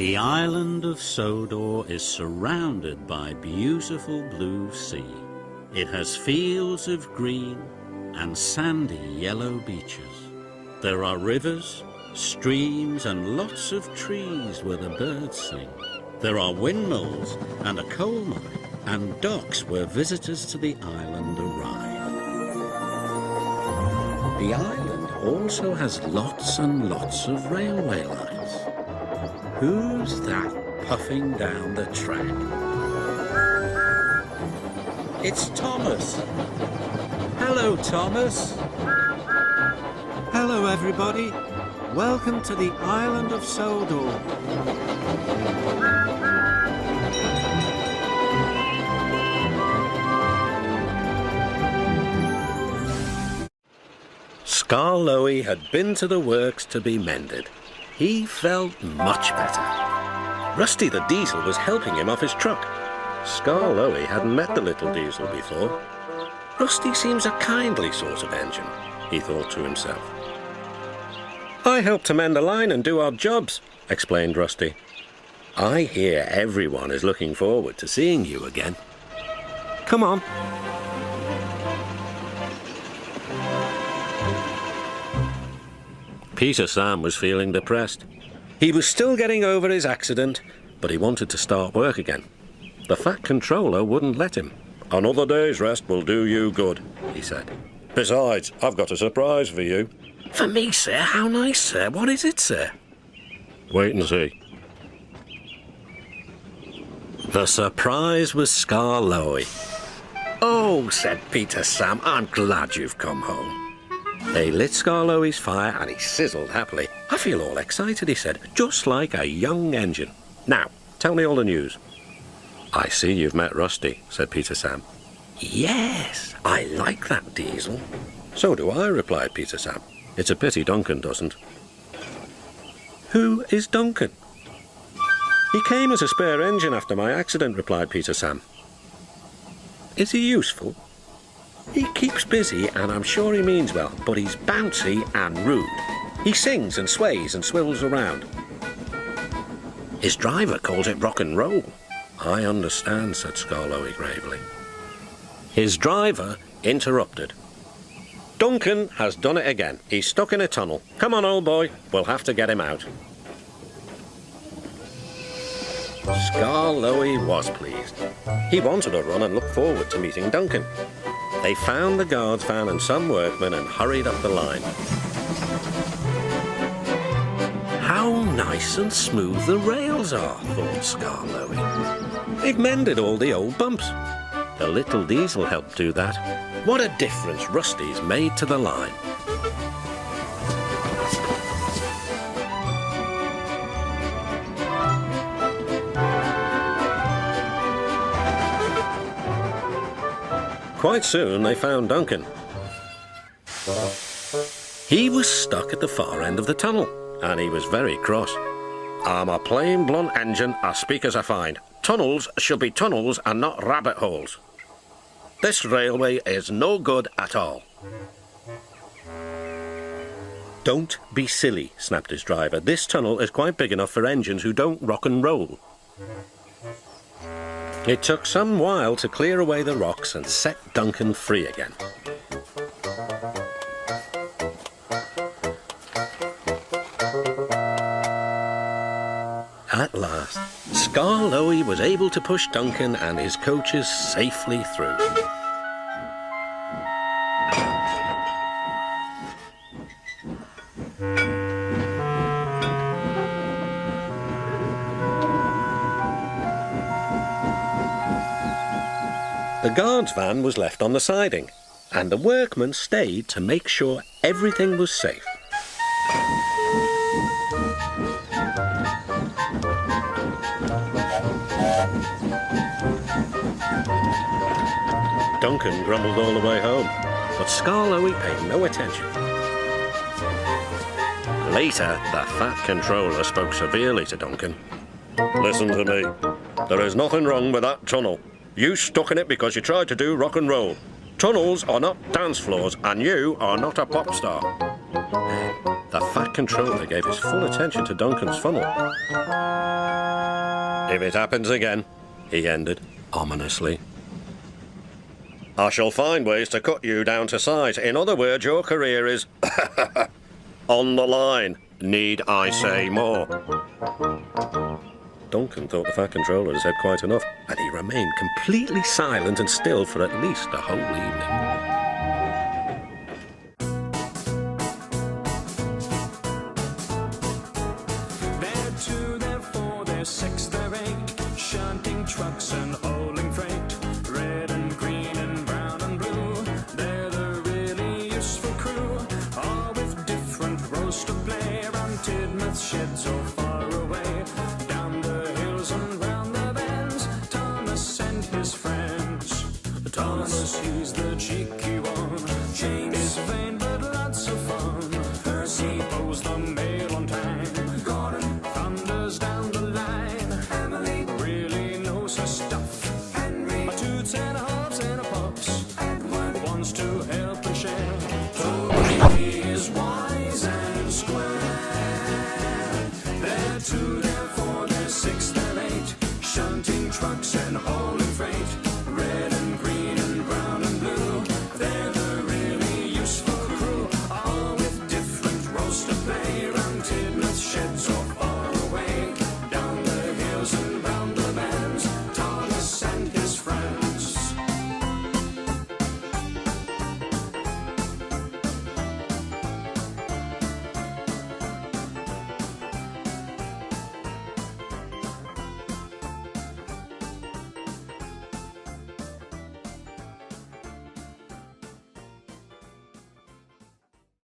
The island of Sodor is surrounded by beautiful blue sea. It has fields of green and sandy yellow beaches. There are rivers, streams and lots of trees where the birds sing. There are windmills and a coal mine and docks where visitors to the island arrive. The island also has lots and lots of railway lines. Who's that puffing down the track? It's Thomas. Hello, Thomas. Hello, everybody. Welcome to the island of Sodor. Skarloey had been to the works to be mended. He felt much better. Rusty the Diesel was helping him off his truck. Skarloey hadn't met the little diesel before. Rusty seems a kindly sort of engine, he thought to himself. I help to mend a line and do odd jobs, explained Rusty. I hear everyone is looking forward to seeing you again. Come on. Peter Sam was feeling depressed. He was still getting over his accident, but he wanted to start work again. The Fat Controller wouldn't let him. Another day's rest will do you good, he said. Besides, I've got a surprise for you. For me, sir? How nice, sir. What is it, sir? Wait and see. The surprise was Skarloey. Oh, said Peter Sam, I'm glad you've come home. They lit Skarloey's fire and he sizzled happily. I feel all excited, he said, just like a young engine. Now, tell me all the news. I see you've met Rusty, said Peter Sam. Yes, I like that diesel. So do I, replied Peter Sam. It's a pity Duncan doesn't. Who is Duncan? He came as a spare engine after my accident, replied Peter Sam. Is he useful? He keeps busy and I'm sure he means well, but he's bouncy and rude. He sings and sways and swivels around. His driver calls it rock and roll. I understand, said Skarloey gravely. His driver interrupted. Duncan has done it again. He's stuck in a tunnel. Come on, old boy. We'll have to get him out. Skarloey was pleased. He wanted to run and looked forward to meeting Duncan. They found the guard's van and some workmen and hurried up the line. How nice and smooth the rails are, thought Skarloey. They've mended all the old bumps. The little diesel helped do that. What a difference Rusty's made to the line. Quite soon they found Duncan. He was stuck at the far end of the tunnel, and he was very cross. I'm a plain blunt engine as speak as I find. Tunnels should be tunnels and not rabbit holes. This railway is no good at all. Don't be silly, snapped his driver. This tunnel is quite big enough for engines who don't rock and roll. It took some while to clear away the rocks and set Duncan free again. At last, Skarloey was able to push Duncan and his coaches safely through. The guard's van was left on the siding, and the workmen stayed to make sure everything was safe. Duncan grumbled all the way home, but Skarloey paid no attention. Later, the Fat Controller spoke severely to Duncan. Listen to me. There is nothing wrong with that tunnel. You stuck in it because you tried to do rock and roll. Tunnels are not dance floors, and you are not a pop star. The Fat Controller gave his full attention to Duncan's funnel. If it happens again, he ended, ominously, I shall find ways to cut you down to size. In other words, your career is on the line. Need I say more? Duncan thought the Fat Controller had said quite enough, and he remained completely silent and still for at least a whole evening. They're two, they're four, they're six, they're eight, shunting trucks and hauling freight, red and green and brown and blue. They're the really useful crew, all with different roles to play, around Tidmouth sheds or far away, down the hills and round the bends. Thomas and his friends. Thomas, he's the cheeky one. James is vain but lots of fun. Percy pulls the mail on time. Gordon thunders down the line. Emily really knows her stuff. Henry, a toots and a hops and a puffs. Edward wants to help and share. Toby is wise and square. They're two, they're four, they're six, they're eight. Shunting